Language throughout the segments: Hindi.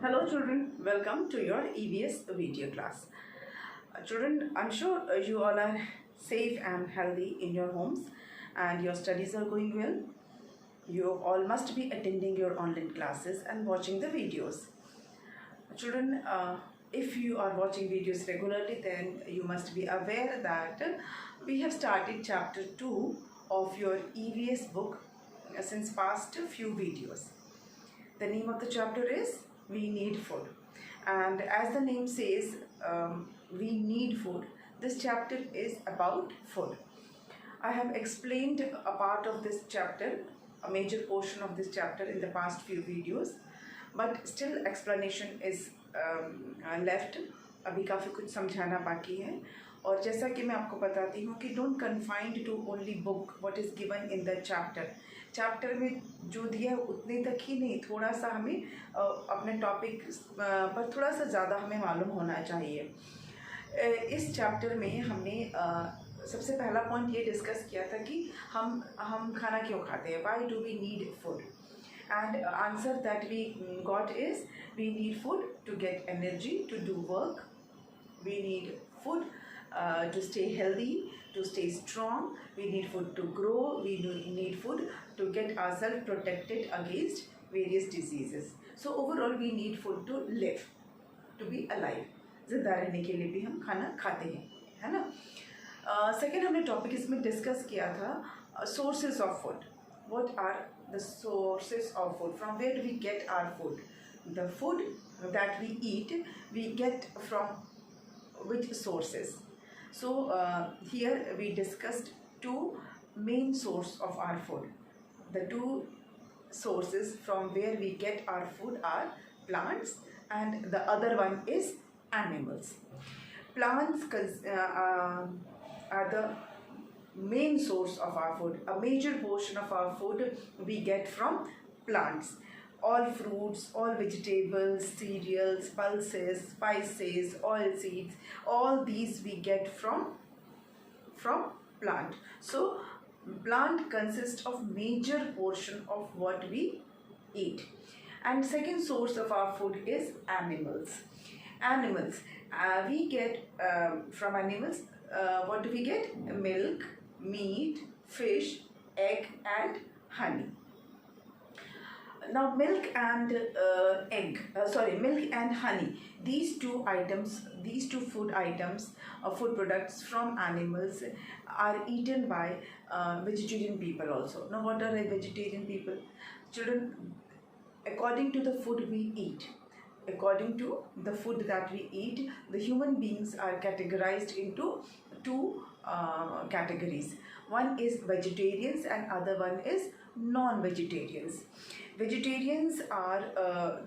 Hello children, welcome to your EVS video class. Children, I'm sure you all are safe and healthy in your homes and your studies are going well. You all must be attending your online classes and watching the videos. Children, if you are watching videos regularly, then you must be aware that we have started chapter 2 of your EVS book since past few videos. The name of the chapter is We Need Food, and as the name says, we need food. This chapter is about food. I have explained a part of this chapter, a major portion of this chapter in the past few videos, but still explanation is left. अभी काफ़ी कुछ समझाना बाकी है. और जैसा कि मैं आपको बताती हूँ कि don't confined to only book what is given in the chapter में जो दिया है उतने तक ही नहीं, थोड़ा सा हमें अपने टॉपिक पर थोड़ा सा ज़्यादा हमें मालूम होना चाहिए. इस चैप्टर में हमने सबसे पहला पॉइंट ये डिस्कस किया था कि हम खाना क्यों खाते हैं, why do we need food. And answer that we got is we need food to get energy to do work. We need food to stay healthy, to stay strong. We need food to grow. We need food to get ourselves protected against various diseases. So overall we need food to live, to be alive. जिंदा रहने के लिए भी हम खाना खाते हैं, है ना. सेकेंड हमने टॉपिक इसमें डिस्कस किया था sources of food. What are the sources of food? From where do we get our food? The food that we eat, we get from which sources? So here we discussed two main sources of our food. The two sources from where we get our food are plants, and the other one is animals. Plants are the main source of our food. A major portion of our food we get from plants. All fruits, all vegetables, cereals, pulses, spices, oil seeds, all these we get from plant. So plant consists of major portion of what we eat. And second source of our food is animals. We get from animals, what do we get? Milk, meat, fish, egg and honey. Now milk and milk and honey, these two food items, food products from animals are eaten by vegetarian people also. Now what are vegetarian people? Children, according to the food we eat, according to the food that we eat, the human beings are categorized into two categories. One is vegetarians and other one is non-vegetarians. Vegetarians are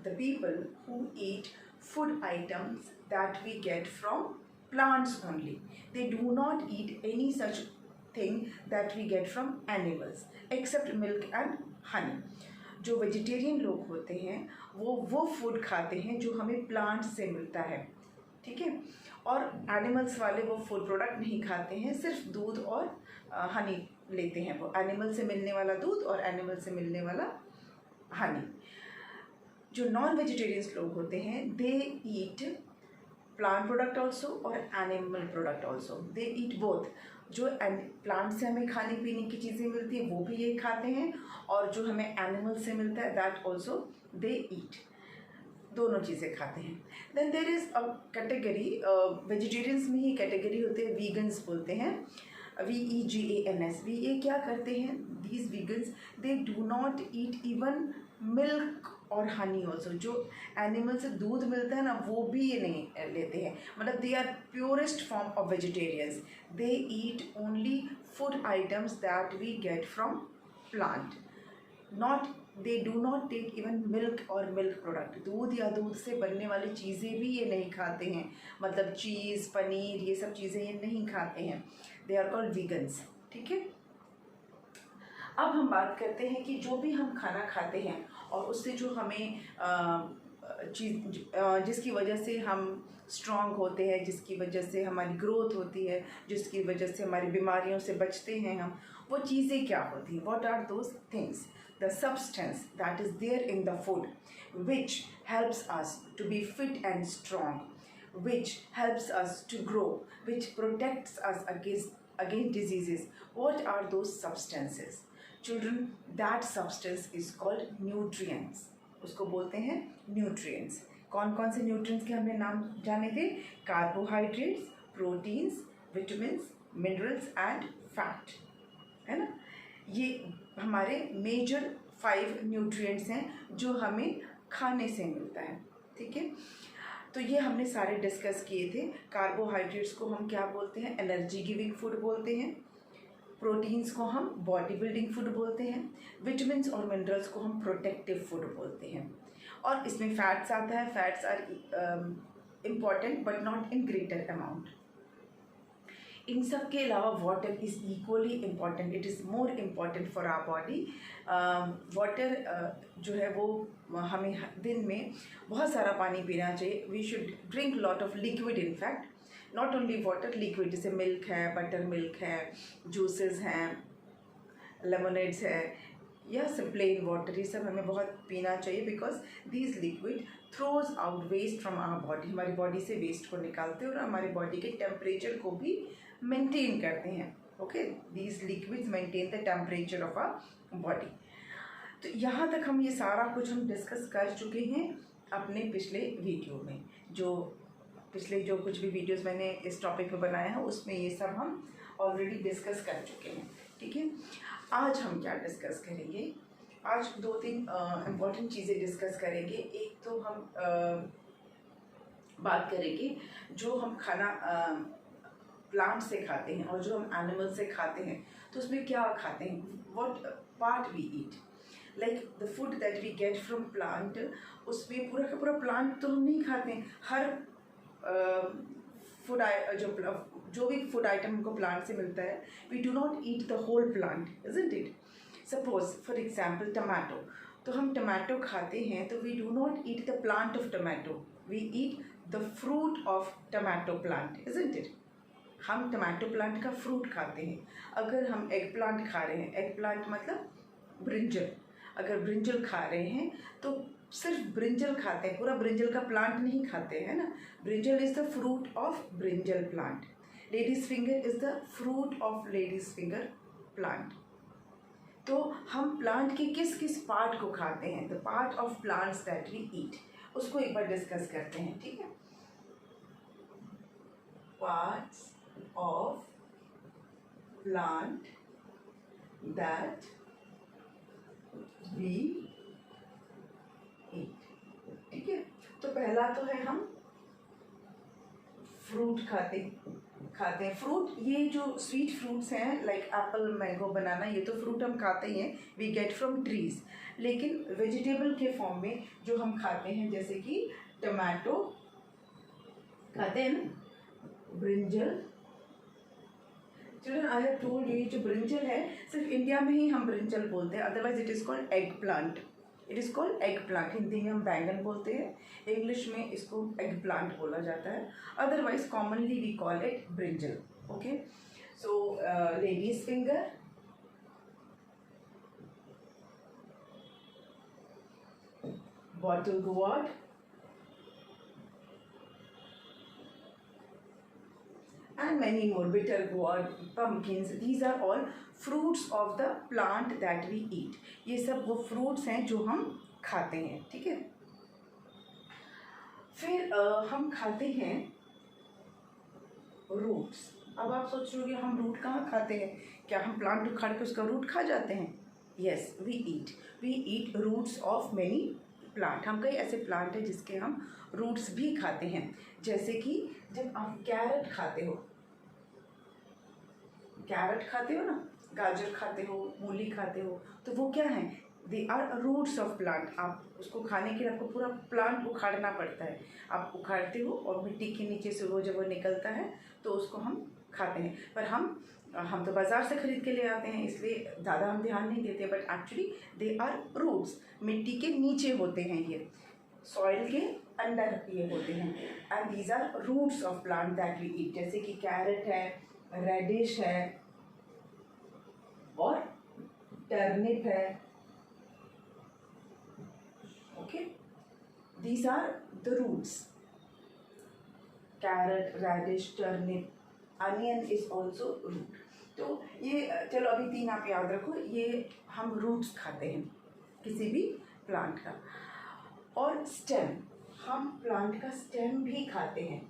the people who eat food items that we get from plants only. They do not eat any such thing that we get from animals except milk and honey. जो वेजिटेरियन लोग होते हैं वो फूड खाते हैं जो हमें प्लांट से मिलता है, ठीक है. और एनिमल्स वाले वो फूड प्रोडक्ट नहीं खाते हैं, सिर्फ दूध और हनी लेते हैं. वो एनिमल से मिलने वाला दूध और एनिमल से मिलने वाला हनी. जो नॉन वेजिटेरियंस लोग होते हैं दे ईट प्लांट प्रोडक्ट ऑल्सो और एनिमल प्रोडक्ट ऑल्सो. दे ईट बोथ. जो प्लांट से हमें खाने पीने की चीज़ें मिलती है वो भी ये खाते हैं, और जो हमें एनिमल से मिलता है दैट ऑल्सो दे ईट. दोनों चीज़ें खाते हैं. Then there is a category, vegetarians में ही कैटेगरी होते हैं, वीगन्स बोलते हैं, VEGANS. ये क्या करते हैं? These vegans they do not eat even milk और हनी ऑल्सो. जो एनिमल से दूध मिलता है ना वो भी ये नहीं लेते हैं. मतलब they are purest form of vegetarians. They eat only food items that we get from plant. They do not take even milk और मिल्क प्रोडक्ट. दूध या दूध से बनने वाली चीज़ें भी ये नहीं खाते हैं. मतलब चीज़, पनीर, ये सब चीज़ें ये नहीं खाते हैं. दे आर कॉल्ड वीगन्स, ठीक है. अब हम बात करते हैं कि जो भी हम खाना खाते हैं और उससे जो हमें जिसकी वजह से हम स्ट्रॉन्ग होते हैं, जिसकी वजह से हमारी ग्रोथ होती है, जिसकी वजह से हमारी बीमारियों से बचते हैं हम, वो चीज़ें क्या होती हैं? What are those things? the substance that is there in the food, which helps us to be fit and strong, which helps us to grow, which protects us against diseases. What are those substances? Children, that substance is called nutrients. उसको बोलते हैं nutrients. कौन कौन से न्यूट्रिएंट्स के हमने नाम जाने थे? Carbohydrates, proteins, vitamins, minerals and fat, है ना? ये हमारे मेजर 5 न्यूट्रिएंट्स हैं जो हमें खाने से मिलता है, ठीक है? तो ये हमने सारे डिस्कस किए थे। कार्बोहाइड्रेट्स को हम क्या बोलते हैं? एनर्जी गिविंग फूड बोलते हैं। प्रोटीन्स को हम बॉडी बिल्डिंग फूड बोलते हैं। विटामिन्स और मिनरल्स को हम प्रोटेक्टिव फूड बोलते हैं। और इसमें फैट्स आता है। Fats are important but not in greater amount. इन सब के अलावा water is equally important, it is more important for our body. Water जो है वो हमें दिन में बहुत सारा पानी पीना चाहिए। We should drink lot of liquid, in fact not only water, liquid जैसे मिल्क है, बटर मिल्क है, जूसेस हैं, लेमनेड्स है, या प्लेन वाटर, ये सब हमें बहुत पीना चाहिए because these liquid throws out waste from our body, हमारी बॉडी से वेस्ट को निकालते हैं और हमारी बॉडी के टेम्परेचर को भी मेंटेन करते हैं। Okay, these liquids maintain the temperature of our body. तो यहाँ तक हम ये सारा कुछ हम डिस्कस कर चुके हैं अपने पिछले वीडियो में। जो पिछले जो कुछ भी वीडियोस मैंने इस टॉपिक पे बनाया है उसमें ये सब हम ऑलरेडी डिस्कस कर चुके हैं, ठीक है? आज हम क्या डिस्कस करेंगे? आज 2-3 इम्पॉर्टेंट चीज़ें डिस्कस करेंगे। एक तो हम बात करेंगे जो हम खाना प्लांट से खाते हैं और जो हम एनिमल से खाते हैं, तो उसमें क्या खाते हैं, what part we eat, like the food that we get from plant. उसमें पूरा का पूरा प्लांट तो हम नहीं खाते हैं। हर फूड जो भी फूड आइटम हमको प्लांट से मिलता है, we do not eat the whole plant, isn't it? Suppose for example tomato, तो हम टमाटो खाते हैं तो we do not eat the plant of tomato, we eat the fruit of tomato plant, isn't it? हम टमाटो प्लांट का फ्रूट खाते हैं। अगर हम एग प्लांट खा रहे हैं, एग प्लांट मतलब ब्रिंजल, अगर ब्रिंजल खा रहे हैं तो सिर्फ ब्रिंजल खाते हैं, पूरा ब्रिंजल का प्लांट नहीं खाते हैं ना। Brinjal is the fruit of brinjal plant. Ladies finger is the fruit of ladies finger plant. तो हम प्लांट के किस किस पार्ट को खाते हैं, the part of plants that we eat, उसको एक बार डिस्कस करते हैं, ठीक है? Parts of plant that we eat, ठीक है? तो पहला तो है हम फ्रूट खाते हैं। फ्रूट, ये जो स्वीट फ्रूट्स हैं लाइक एप्पल, मैंगो, बनाना, ये तो फ्रूट हम खाते ही हैं, वी गेट फ्रॉम ट्रीज। लेकिन वेजिटेबल के फॉर्म में जो हम खाते हैं, जैसे कि टमाटो खाते हैं ना, brinjal. Children, I have told you, जो ब्रिंजल है सिर्फ इंडिया में ही हम ब्रिंजल बोलते हैं, otherwise it is called egg plant. It is called egg plant. Hindi में हम बैंगन बोलते हैं, इंग्लिश में इसको एग प्लांट बोला जाता है, otherwise commonly we call it brinjal. Okay, so ladies finger, bottle gourd, and many more, bitter gourd, pumpkins, these are all fruits of the plant that we eat. ये सब वो fruits हैं जो हम खाते हैं, ठीक है? फिर हम खाते हैं roots। अब आप सोच रहे हो हम रूट कहाँ खाते हैं? क्या हम प्लांट उखाड़ के उसका रूट खा जाते हैं? Yes, we eat roots of many plant. हम कई ऐसे प्लांट हैं जिसके हम रूट्स भी खाते हैं। जैसे कि जब आप कैरेट खाते हो ना, गाजर खाते हो, मूली खाते हो, तो वो क्या है? They are roots of plant. आप उसको खाने के लिए आपको पूरा प्लांट उखाड़ना पड़ता है। आप उखाड़ते हो और मिट्टी के नीचे से वो जब वो निकलता है तो उसको हम खाते हैं। पर हम तो बाज़ार से खरीद के ले आते हैं, इसलिए ज़्यादा हम ध्यान नहीं देते, but actually they are roots. मिट्टी के नीचे होते हैं ये, सॉइल के अंदर ये होते हैं, and these are roots of plant that we eat. जैसे कि कैरेट है, रेडिश है, और टर्निप है, these are the roots. Carrot, radish, turnip, onion is also root. तो ये चलो अभी 3 आप याद रखो, ये हम रूट्स खाते हैं किसी भी प्लांट का। और स्टेम, हम प्लांट का स्टेम भी खाते हैं।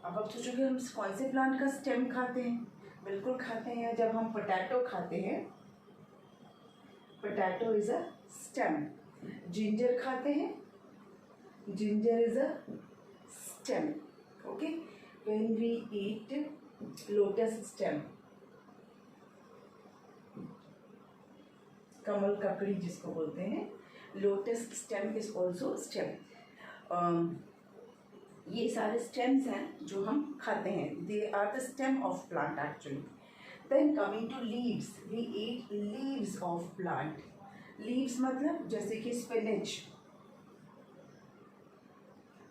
अब आप सोचोगे हम कौन से प्लांट का स्टेम खाते हैं? बिल्कुल खाते हैं। जब हम पोटैटो खाते हैं, potato is a stem. Ginger खाते हैं, ginger is a stem. Okay, when we eat lotus stem, कमल ककड़ी जिसको बोलते हैं, lotus stem is also stem. ये सारे स्टेम्स हैं जो हम खाते हैं, they are the stem of plant actually. Then coming to leaves, we eat leaves of plant. Leaves मतलब जैसे कि स्पिनच,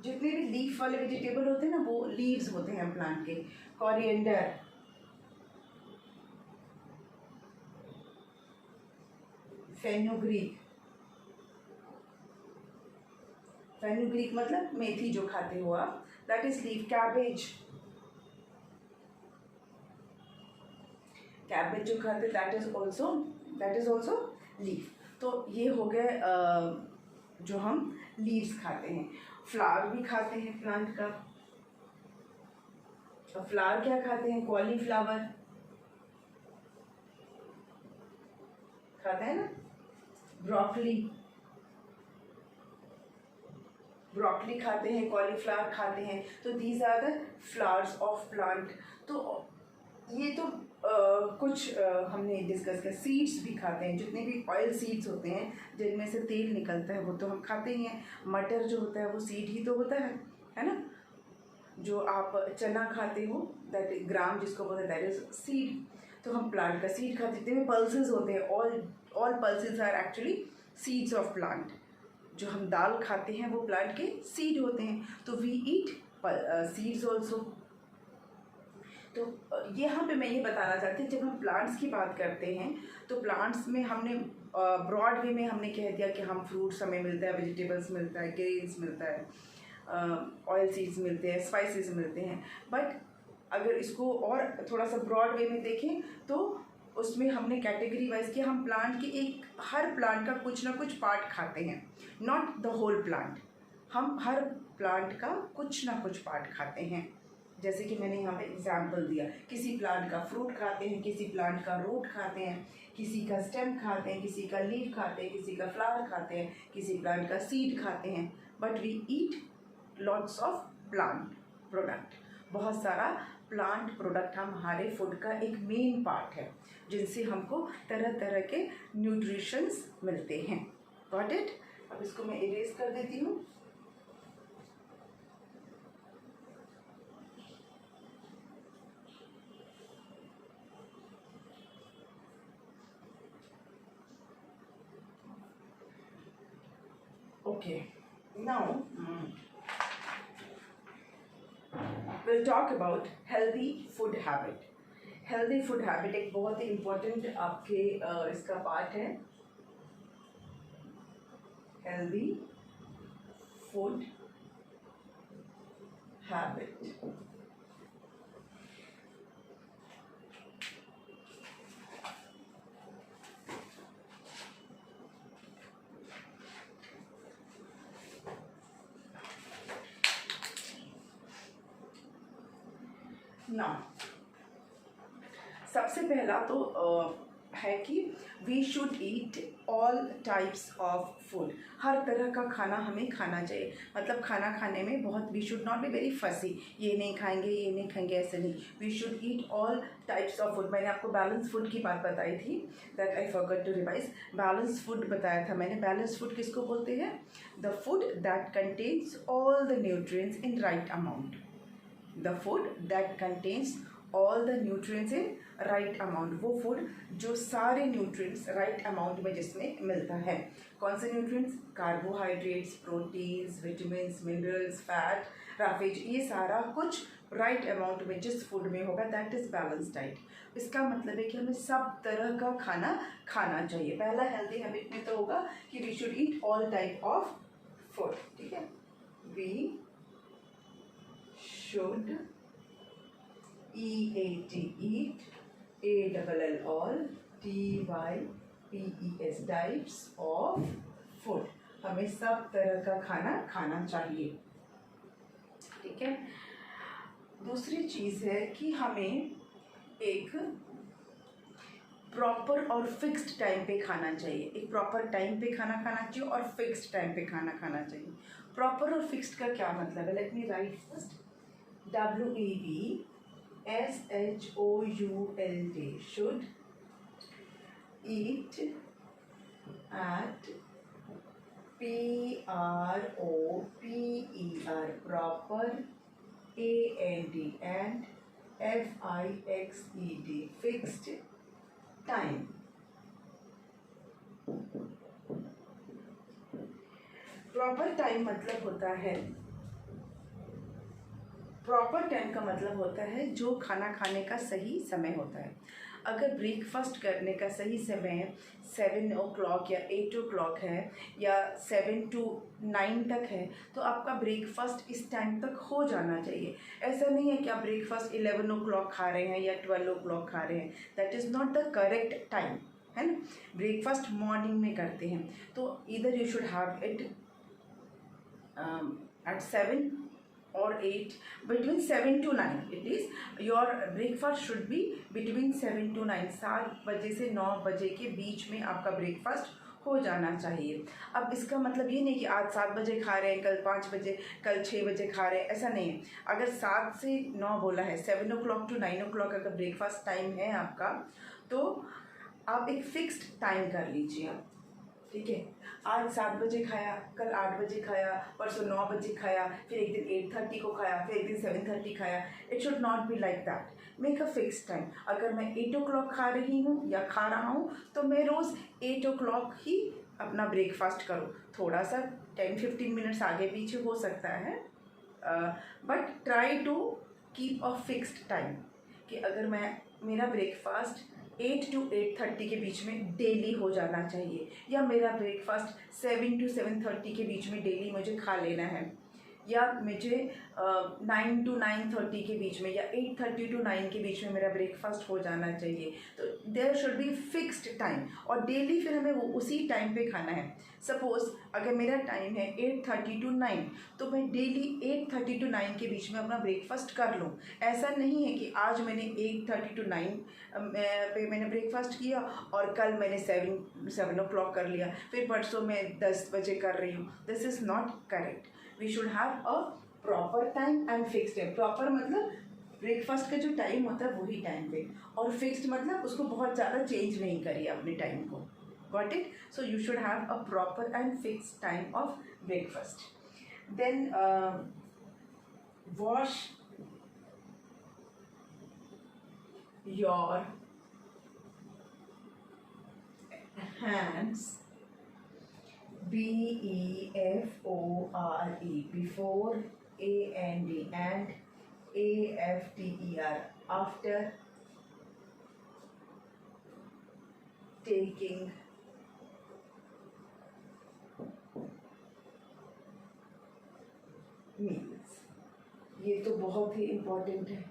जितने भी लीफ वाले वेजिटेबल होते हैं ना, वो लीव्स होते हैं प्लांट के। कोरिएंडर, फेनुग्रीक, फेनुग्रीक मतलब मेथी जो खाते हो आप, that is leaf. Cabbage, cabbage जो खाते दैट इज ऑल्सो लीफ। तो ये हो गए जो हम लीव्स खाते हैं। फ्लावर भी खाते हैं प्लांट का। तो फ्लावर क्या खाते हैं? कॉलीफ्लावर खाते हैं ना, ब्रोकली, ब्रोकली खाते हैं, कॉलीफ्लावर खाते हैं। तो these are the flowers of plant. तो ये तो कुछ हमने डिस्कस किया। सीड्स भी खाते हैं, जितने भी ऑयल सीड्स होते हैं जिनमें से तेल निकलता है वो तो हम खाते ही हैं। मटर जो होता है वो सीड ही तो होता है ना। जो आप चना खाते हो, दैट ग्राम जिसको बोलते हैं, दैट इज सीड। तो हम प्लांट का सीड खाते हैं। जितने भी पल्सेस होते हैं, all pulses are actually seeds of plant. जो हम दाल खाते हैं वो प्लांट के सीड होते हैं। तो वी ईट सीड्स ऑल्सो। तो यहाँ पे मैं ये बताना चाहती हूँ, जब हम प्लांट्स की बात करते हैं तो प्लांट्स में हमने ब्रॉड वे में हमने कह दिया कि हम फ्रूट्स हमें मिलता है, वेजिटेबल्स मिलता है, ग्रेन्स मिलता है, ऑयल सीड्स मिलते हैं, स्पाइसेस मिलते हैं। बट अगर इसको और थोड़ा सा ब्रॉड वे में देखें तो उसमें हमने कैटेगरी वाइज किया। हम प्लांट के हर प्लांट का कुछ ना कुछ पार्ट खाते हैं, नॉट द होल प्लांट। हम हर प्लांट का कुछ ना कुछ पार्ट खाते हैं। जैसे कि मैंने यहाँ पे एग्जाम्पल दिया, किसी प्लांट का फ्रूट खाते हैं, किसी प्लांट का रूट खाते हैं, किसी का स्टेम खाते हैं, किसी का लीफ खाते हैं, किसी का फ्लावर खाते हैं, किसी प्लांट का सीड खाते हैं। But we eat lots of plant product. बहुत सारा प्लांट प्रोडक्ट हमारे फूड का एक मेन पार्ट है, जिनसे हमको तरह तरह के न्यूट्रिशंस मिलते हैं। Got it? अब इसको मैं इरेज कर देती हूँ। Okay, now we'll talk about healthy food habit. Healthy food habit एक बहुत ही important आपके इसका पार्ट है। Healthy food habit. Now, सबसे पहला तो है कि we should eat all types of food. हर तरह का खाना हमें खाना चाहिए। मतलब खाना खाने में बहुत, we should not be very fussy, ये नहीं खाएंगे, ये नहीं खाएंगे, ऐसे नहीं। We should eat all types of food. मैंने आपको बैलेंस फूड की बात बताई थी, that I forgot to revise. Balance food बताया था मैंने। बैलेंस फूड किसको बोलते हैं? The food that contains all the nutrients in right amount. The food that contains all the nutrients in right amount. वो फूड जो सारे न्यूट्रिएंट्स राइट अमाउंट में जिसमें मिलता है। कौन से nutrients? Carbohydrates, proteins, vitamins, minerals, fat, roughage, ये सारा कुछ राइट अमाउंट में जिस फूड में होगा, दैट इज बैलेंस डाइट। इसका मतलब है कि हमें सब तरह का खाना खाना चाहिए। पहला हेल्दी हैबिट में तो होगा कि we should eat all type of food. ठीक है, should, EAT eat, ALL all, TYPES types of food. हमें सब तरह का खाना खाना चाहिए, ठीक है। दूसरी चीज़ है कि हमें एक प्रॉपर और फिक्स्ड टाइम पे खाना चाहिए। एक प्रॉपर टाइम पे खाना खाना चाहिए और फिक्स्ड टाइम पे खाना खाना चाहिए। प्रॉपर और फिक्स्ड का क्या मतलब है? Let me right first, WEVSHOULD should eat at PROPER proper and FIXED fixed time. Proper time मतलब होता है, प्रॉपर टाइम का मतलब होता है जो खाना खाने का सही समय होता है। अगर ब्रेकफास्ट करने का सही समय 7 o'clock या 8 o'clock है या 7 to 9 तक है तो आपका ब्रेकफास्ट इस टाइम तक हो जाना चाहिए। ऐसा नहीं है कि आप ब्रेकफास्ट 11 o'clock खा रहे हैं या 12 o'clock खा रहे हैं, that is not the correct time, है ना। ब्रेकफास्ट मॉर्निंग में करते हैं तो इधर you should have it at 7 or 8, between 7 to 9 it is, your breakfast should be between 7 to 9, 7 बजे से 9 बजे के बीच में आपका ब्रेकफास्ट हो जाना चाहिए। अब इसका मतलब ये नहीं कि आज 7 बजे खा रहे हैं, कल 5 बजे, कल 6 बजे खा रहे हैं, ऐसा नहीं है। अगर 7 से 9 बोला है, 7 o'clock to 9 o'clock अगर ब्रेकफास्ट टाइम है आपका तो आप एक फिक्स्ड टाइम कर लीजिए, ठीक है। आज 7 बजे खाया, कल 8 बजे खाया, परसों 9 बजे खाया, फिर एक दिन 8:30 को खाया, फिर एक दिन 7:30 खाया। It should not be like that. Make a fix time. अगर मैं 8 o'clock खा रही हूँ या खा रहा हूँ तो मैं रोज़ 8 o'clock ही अपना ब्रेकफास्ट करूँ। थोड़ा सा 10-15 मिनट्स आगे पीछे हो सकता है, but try to keep a fixed time कि अगर मेरा ब्रेकफास्ट 8 to 8:30 के बीच में डेली हो जाना चाहिए, या मेरा ब्रेकफास्ट 7 to 7:30 के बीच में डेली मुझे खा लेना है, या मुझे 9 to 9:30 के बीच में या 8:30 to 9 के बीच में मेरा ब्रेकफास्ट हो जाना चाहिए। तो there should be fixed time और डेली फिर हमें वो उसी टाइम पे खाना है। सपोज़ अगर मेरा टाइम है 8:30 to 9 तो मैं डेली 8:30 to 9 के बीच में अपना ब्रेकफास्ट कर लूँ। ऐसा नहीं है कि आज मैंने 8:30 to 9 पे मैंने ब्रेकफास्ट किया और कल मैंने 7 o'clock कर लिया, फिर परसों मैं 10 बजे कर रही हूँ। This is not correct. We should have a proper time and fixed time. Proper मतलब ब्रेकफास्ट का जो टाइम होता है वही टाइम पे, और फिक्स्ड मतलब उसको बहुत ज़्यादा चेंज नहीं करिए अपने टाइम को। Got it? So you should have a proper and fixed time of breakfast. Then wash your hands, BEFORE, before AND and AFTER, after taking meals। ये तो बहुत ही इम्पोर्टेंट है।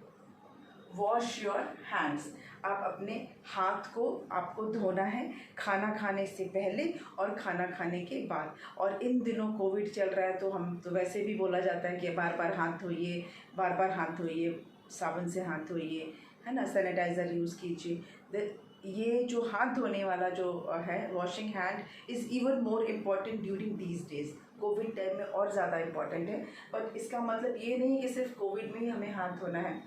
वॉश योर हैंड्स, आप अपने हाथ को आपको धोना है खाना खाने से पहले और खाना खाने के बाद। और इन दिनों कोविड चल रहा है तो हम तो वैसे भी बोला जाता है कि बार बार हाथ धोइए, बार बार हाथ धोइए, साबुन से हाथ धोइए, है ना, सैनिटाइज़र यूज़ कीजिए। ये जो हाथ धोने वाला जो है, washing hand is even more important during these days. Covid time में और ज़्यादा इम्पॉर्टेंट है, बट इसका मतलब ये नहीं कि सिर्फ कोविड में ही हमें हाथ धोना है।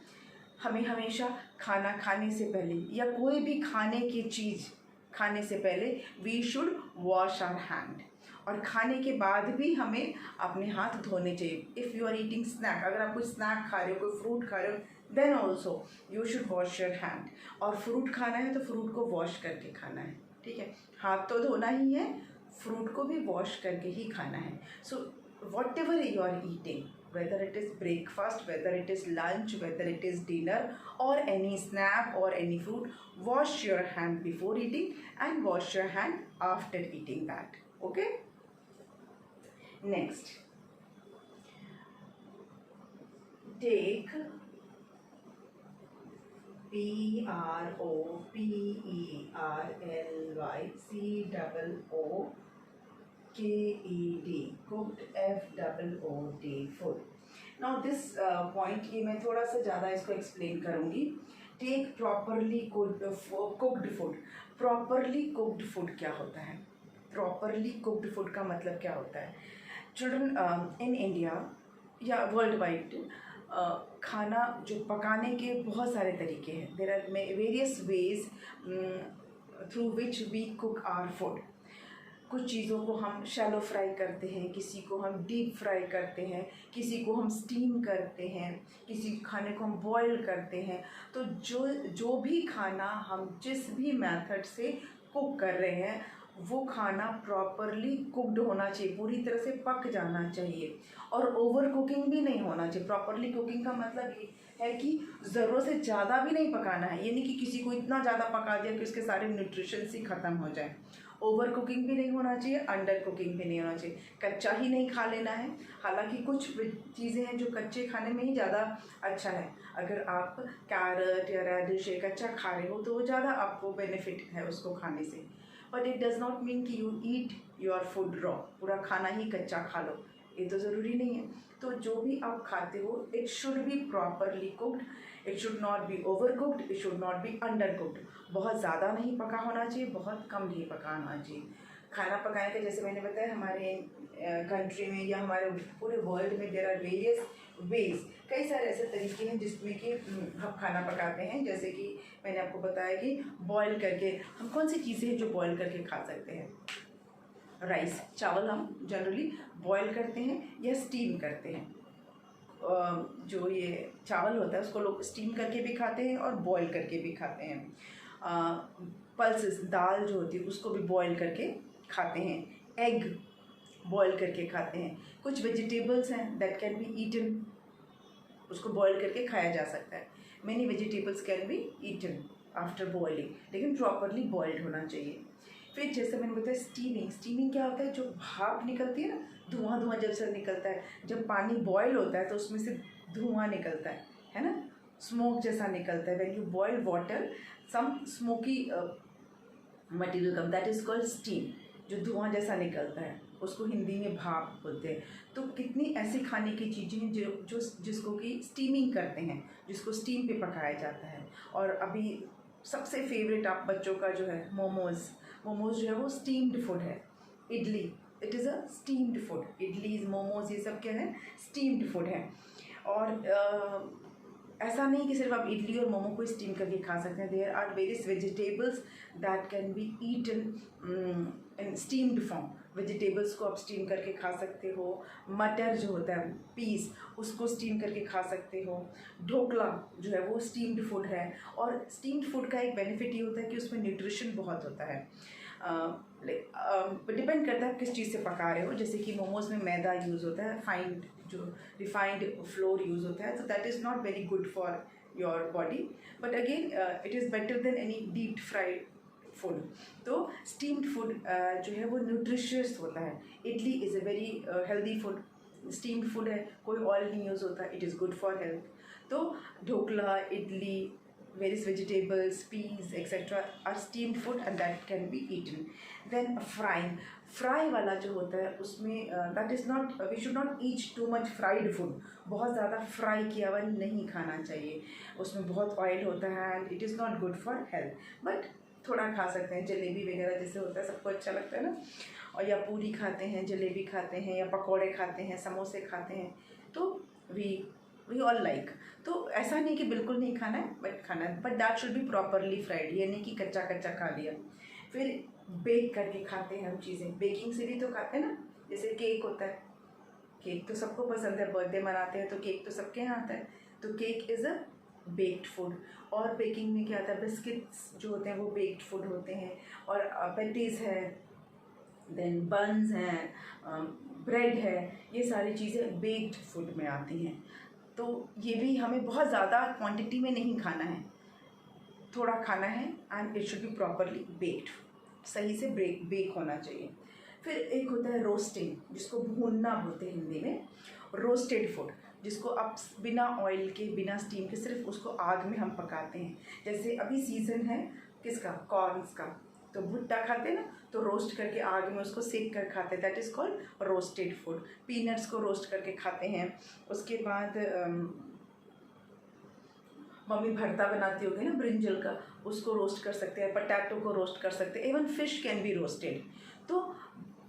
हमें हमेशा खाना खाने से पहले या कोई भी खाने की चीज़ खाने से पहले we should wash our hand, और खाने के बाद भी हमें अपने हाथ धोने चाहिए। If you are eating snack, अगर आप कोई स्नैक खा रहे हो, कोई फ्रूट खा रहे हो, then also you should wash your hand. और फ्रूट खाना है तो फ्रूट को वॉश करके खाना है, ठीक है। हाथ तो धोना ही है, फ्रूट को भी वॉश करके ही खाना है। So whatever you are eating, whether it is breakfast, whether it is lunch, whether it is dinner or any snack or any fruit, wash your hand before eating and wash your hand after eating that. Okay? Next, take, PROPERLYCOOKED, cooked, FOOD, food. Now this point ये मैं थोड़ा सा ज़्यादा इसको एक्सप्लेन करूँगी. Take properly cooked food. Properly cooked food क्या होता है? प्रॉपरली कुक्ड फूड का मतलब क्या होता है? चिल्ड्रन, इन इंडिया या वर्ल्ड वाइड खाना जो पकाने के बहुत सारे तरीके हैं. There are various ways through which we cook our food. कुछ चीज़ों को हम शैलो फ्राई करते हैं, किसी को हम डीप फ्राई करते हैं, किसी को हम स्टीम करते हैं, किसी खाने को हम बॉईल करते हैं. तो जो भी खाना हम जिस भी मेथड से कुक कर रहे हैं वो खाना प्रॉपरली कुक्ड होना चाहिए, पूरी तरह से पक जाना चाहिए. और ओवर कुकिंग भी नहीं होना चाहिए. प्रॉपरली कुकिंग का मतलब ये है कि ज़रूरत से ज़्यादा भी नहीं पकाना है. ये नहीं कि किसी को इतना ज़्यादा पका दिया कि उसके सारे न्यूट्रिशंस ही ख़त्म हो जाए. ओवर कुकिंग भी नहीं होना चाहिए, अंडर कुकिंग भी नहीं होना चाहिए. कच्चा ही नहीं खा लेना है. हालांकि कुछ चीज़ें हैं जो कच्चे खाने में ही ज़्यादा अच्छा है. अगर आप कैरेट या रेडिश कच्चा खा रहे हो तो वो ज़्यादा आपको बेनिफिट है उसको खाने से. But it does not mean कि you eat your food raw, पूरा खाना ही कच्चा खा लो, ये तो ज़रूरी नहीं है. तो जो भी आप खाते हो it should be properly cooked. It should not B over cooked, it should not be under cooked. बहुत ज़्यादा नहीं पका होना चाहिए, बहुत कम नहीं पका होना चाहिए. खाना पकाने का जैसे मैंने बताया हमारे कंट्री में या हमारे पूरे वर्ल्ड में देयर आर वेरियस वेज. कई सारे ऐसे तरीके हैं जिसमें कि हम खाना पकाते हैं. जैसे कि मैंने आपको बताया कि बॉईल करके हम कौन सी चीज़ें हैं जो बॉईल करके खा सकते हैं. राइस, चावल हम जनरली बॉईल करते हैं या स्टीम करते हैं. जो ये चावल होता है उसको लोग स्टीम करके भी खाते हैं और बॉईल करके भी खाते हैं. पल्सेस, दाल जो होती है उसको भी बॉईल करके खाते हैं. एग बॉईल करके खाते हैं. कुछ वेजिटेबल्स हैं दैट कैन बी ईटन, उसको बॉईल करके खाया जा सकता है. Many vegetables can be eaten after boiling, लेकिन प्रॉपरली बॉइल्ड होना चाहिए. फिर जैसे मैंने बताया स्टीमिंग. स्टीमिंग क्या होता है? जो भाप निकलती है ना, धुआं जब से निकलता है, जब पानी बॉयल होता है तो उसमें से धुआं निकलता है ना, स्मोक जैसा निकलता है. When you boil water some smoky material come, that is called steam. जो धुआं जैसा निकलता है उसको हिंदी में भाप बोलते हैं. तो कितनी ऐसी खाने की चीज़ें हैं जिसको कि स्टीमिंग करते हैं, जिसको स्टीम पे पकाया जाता है. और अभी सबसे फेवरेट आप बच्चों का जो है मोमोज़ जो है वो स्टीम्ड फूड है. Idli, it is a steamed food. Idlis, momos, ये सब क्या है? स्टीम्ड फूड है. और ऐसा नहीं कि सिर्फ आप इडली और मोमो को स्टीम करके खा सकते हैं. There are various vegetables that can be eaten in steamed form. Vegetables को आप स्टीम करके खा सकते हो. मटर जो होता है, पीस, उसको स्टीम करके खा सकते हो. ढोकला जो है वो स्टीम्ड फूड है. और स्टीम्ड फूड का एक बेनिफिट ये होता है कि उसमें न्यूट्रिशन बहुत होता है. डिपेंड करता है किस चीज़ से पका रहे हो. जैसे कि मोमोज में मैदा यूज़ होता है, जो रिफाइंड फ्लोर यूज़ होता है, तो that is not very good for your body. But again it is better than any deep fried food. तो स्टीम्ड फूड जो है वो न्यूट्रिशियस होता है. Idli is a very healthy food. Steamed food है, कोई ऑयल नहीं यूज़ होता, it is good for health. तो dhokla, idli, various vegetables, peas, etc. are steamed food and that can be eaten. Then frying. Fry वाला जो होता है उसमें that is not, we should not eat too much fried food. बहुत ज़्यादा फ्राई किया हुआ नहीं खाना चाहिए. उसमें बहुत ऑयल होता है and it is not good for health. But थोड़ा खा सकते हैं. जलेबी वगैरह जैसे होता है सबको अच्छा लगता है ना, और या पूरी खाते हैं, जलेबी खाते हैं, या पकौड़े खाते हैं, समोसे खाते हैं, तो वी ऑल लाइक. तो ऐसा नहीं कि बिल्कुल नहीं खाना है, बट खाना है, but that should be properly fried. ये नहीं कि कच्चा खा लिया. फिर बेक करके खाते हैं हम चीज़ें. बेकिंग से भी तो खाते हैं ना. जैसे केक होता है, केक तो सबको पसंद है. बर्थडे मनाते हैं तो केक तो सबके यहाँ आता है. तो cake is a baked food. और बेकिंग में क्या आता है? बिस्किट्स जो होते हैं वो बेक्ड फूड होते हैं. और पैटीज़ है, देन बन्स हैं, ब्रेड है, ये सारी चीज़ें बेक्ड फूड में आती हैं. तो ये भी हमें बहुत ज़्यादा क्वांटिटी में नहीं खाना है, थोड़ा खाना है and it should be properly baked. सही से बेक होना चाहिए. फिर एक होता है रोस्टिंग, जिसको भूनना बोलते हैं हिंदी में, रोस्टेड फूड. जिसको आप बिना ऑयल के, बिना स्टीम के, सिर्फ उसको आग में हम पकाते हैं। जैसे अभी सीज़न है किसका, कॉर्न्स का, तो भुट्टा खाते हैं ना, तो रोस्ट करके आग में उसको सेक कर खाते हैं, that is called roasted food. Peanuts को रोस्ट करके खाते हैं। उसके बाद मम्मी भरता बनाती होगी ना ब्रिंजल का, उसको रोस्ट कर सकते हैं, पटैटो को रोस्ट कर सकते हैं, even fish can be roasted. तो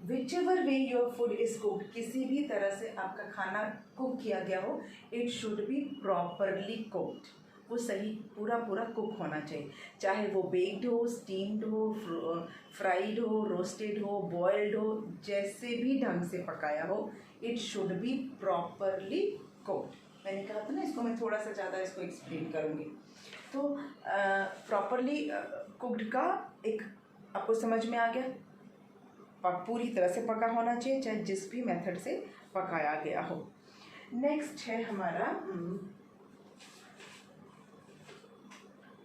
whichever way your food is cooked, किसी भी तरह से आपका खाना कुक किया गया हो, it should be properly cooked. वो सही पूरा कुक होना चाहिए, चाहे वो बेक्ड हो, स्टीम्ड हो, फ्राइड हो, रोस्टेड हो, बॉइल्ड हो, जैसे भी ढंग से पकाया हो, it should be properly cooked. मैंने कहा था ना, इसको मैं थोड़ा सा ज़्यादा इसको एक्सप्लेन करूँगी। तो प्रॉपरली कुक्ड का एक आपको समझ में आ गया, पूरी तरह से पका होना चाहिए, चाहे जिस भी मेथड से पकाया गया हो। नेक्स्ट है हमारा,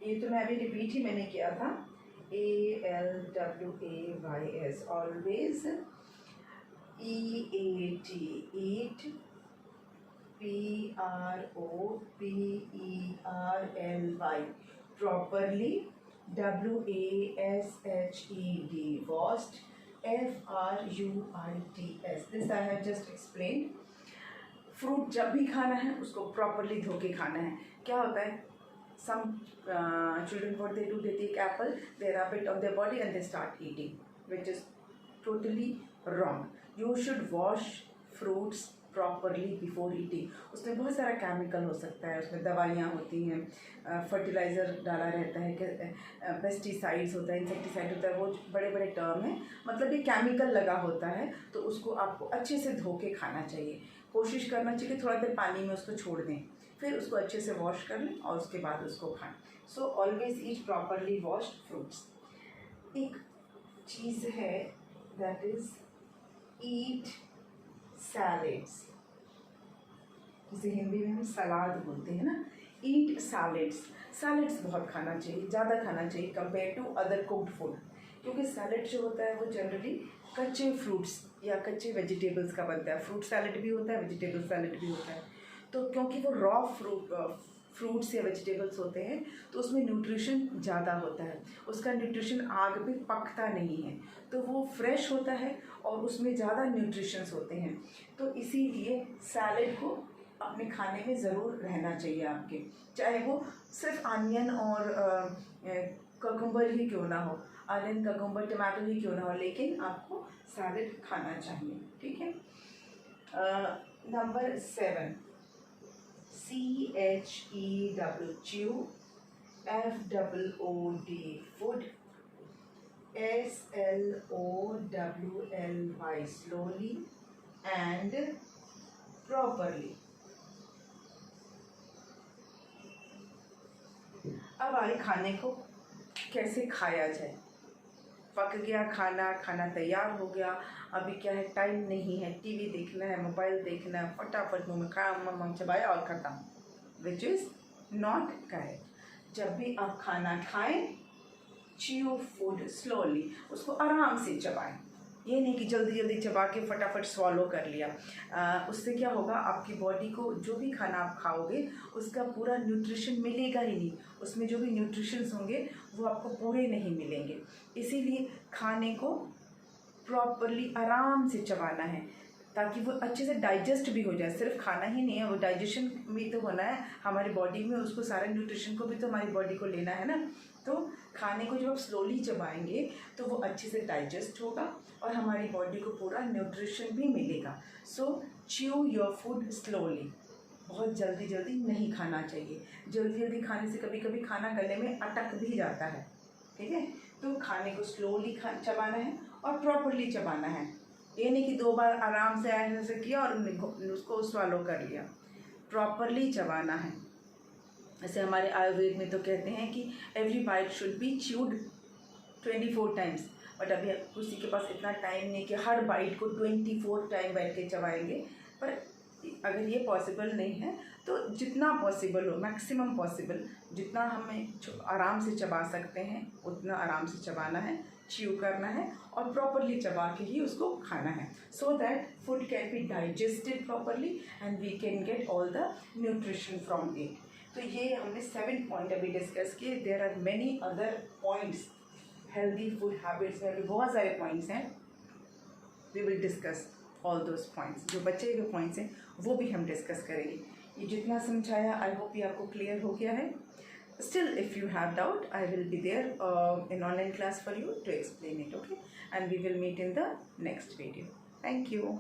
ये तो मैं अभी रिपीट ही मैंने किया था, ALWAYS, always, EAT, eat, PROPERLY, properly, WASHED, washed, FRUITS, this I have just explain. Fruit जब भी खाना है उसको प्रॉपरली धो के खाना है। क्या होता है, some children, what they do, they take apple, they rub it on their body and they start eating, which is totally wrong. You should wash fruits properly before eating. उसमें बहुत सारा केमिकल हो सकता है, उसमें दवाइयाँ होती हैं, फर्टिलाइज़र डाला रहता है, पेस्टिसाइड्स होता है, इंसेक्टिसाइड होता है, वो बड़े बड़े टर्म है, मतलब ये केमिकल लगा होता है। तो उसको आपको अच्छे से धो के खाना चाहिए। कोशिश करना चाहिए कि थोड़ा देर पानी में उसको छोड़ दें, फिर उसको अच्छे से वॉश कर लें और उसके बाद उसको खाएं। So always eat properly washed fruits. एक चीज़ है दैट इज़ ईट सैलेड्स, जिसे हिंदी में हम सलाद बोलते हैं ना, ईट सैलेड्स। सैलेड्स बहुत खाना चाहिए, ज़्यादा खाना चाहिए compare to other cooked food, क्योंकि सैलेड जो होता है वो जनरली कच्चे फ्रूट्स या कच्चे वेजिटेबल्स का बनता है। फ्रूट सैलेड भी होता है, वेजिटेबल सैलेड भी होता है। तो क्योंकि वो रॉ फ्रूट्स या वेजिटेबल्स होते हैं, तो उसमें न्यूट्रिशन ज़्यादा होता है, उसका न्यूट्रिशन आग पे पकता नहीं है, तो वो फ्रेश होता है और उसमें ज़्यादा न्यूट्रिशंस होते हैं। तो इसीलिए सैलेड को अपने खाने में ज़रूर रहना चाहिए आपके, चाहे वो सिर्फ अनियन और ककम्बर ही क्यों ना हो, अनियन, ककम्बर, टमाटो ही क्यों ना हो, लेकिन आपको सैलेड खाना चाहिए। ठीक है। Number 7, CHEW, chew, FOOD, food, SLOWLY, slowly and properly। अब आए खाने को कैसे खाया जाए। पक गया खाना, खाना तैयार हो गया, अभी क्या है, टाइम नहीं है, टीवी देखना है, मोबाइल देखना है, फटाफट मुँह में खाया, मम चबाया और ख़त्म, विच इज़ नॉट करेक्ट। जब भी आप खाना खाएं, च्यू फूड स्लोली, उसको आराम से चबाएं। ये नहीं कि जल्दी जल्दी चबा के फटाफट स्वॉलो कर लिया। उससे क्या होगा, आपकी बॉडी को जो भी खाना आप खाओगे उसका पूरा न्यूट्रिशन मिलेगा ही नहीं, उसमें जो भी न्यूट्रिशंस होंगे वो आपको पूरे नहीं मिलेंगे। इसीलिए खाने को प्रॉपरली आराम से चबाना है ताकि वो अच्छे से डाइजेस्ट भी हो जाए। सिर्फ खाना ही नहीं है, वो डाइजेशन भी तो होना है हमारी बॉडी में, उसको सारे न्यूट्रिशन को भी तो हमारी बॉडी को लेना है ना। तो खाने को जब आप स्लोली चबाएंगे तो वो अच्छे से डाइजेस्ट होगा और हमारी बॉडी को पूरा न्यूट्रिशन भी मिलेगा। सो च्यू योर फूड स्लोली, बहुत जल्दी जल्दी नहीं खाना चाहिए। जल्दी जल्दी खाने से कभी कभी खाना गले में अटक भी जाता है। ठीक है, तो खाने को स्लोली चबाना है और प्रॉपरली चबाना है। ये नहीं कि 2 बार आराम से ऐसे किया और उसको स्वालो कर लिया, प्रॉपरली चबाना है। ऐसे हमारे आयुर्वेद में तो कहते हैं कि every bite should be chewed 24 times, but अभी किसी के पास इतना टाइम नहीं कि हर बाइट को 24 टाइम बैठ के चबाएंगे। पर अगर ये पॉसिबल नहीं है तो जितना पॉसिबल हो, मैक्सिमम पॉसिबल, जितना हमें आराम से चबा सकते हैं उतना आराम से चबाना है, च्यू करना है और प्रॉपरली चबा के ही उसको खाना है, so that food can be digested properly and we can get all the nutrition from it. तो ये हमने 7 पॉइंट अभी डिस्कस किए। There are many other points, healthy food habits में भी बहुत सारे पॉइंट्स हैं। We will discuss all those points, जो बचे हुए पॉइंट्स हैं वो भी हम डिस्कस करेंगे। ये जितना समझाया आई होप ये आपको क्लियर हो गया है। Still, if you have doubt, I will be there in online class for you to explain it, okay? And we will meet in the next video. Thank you.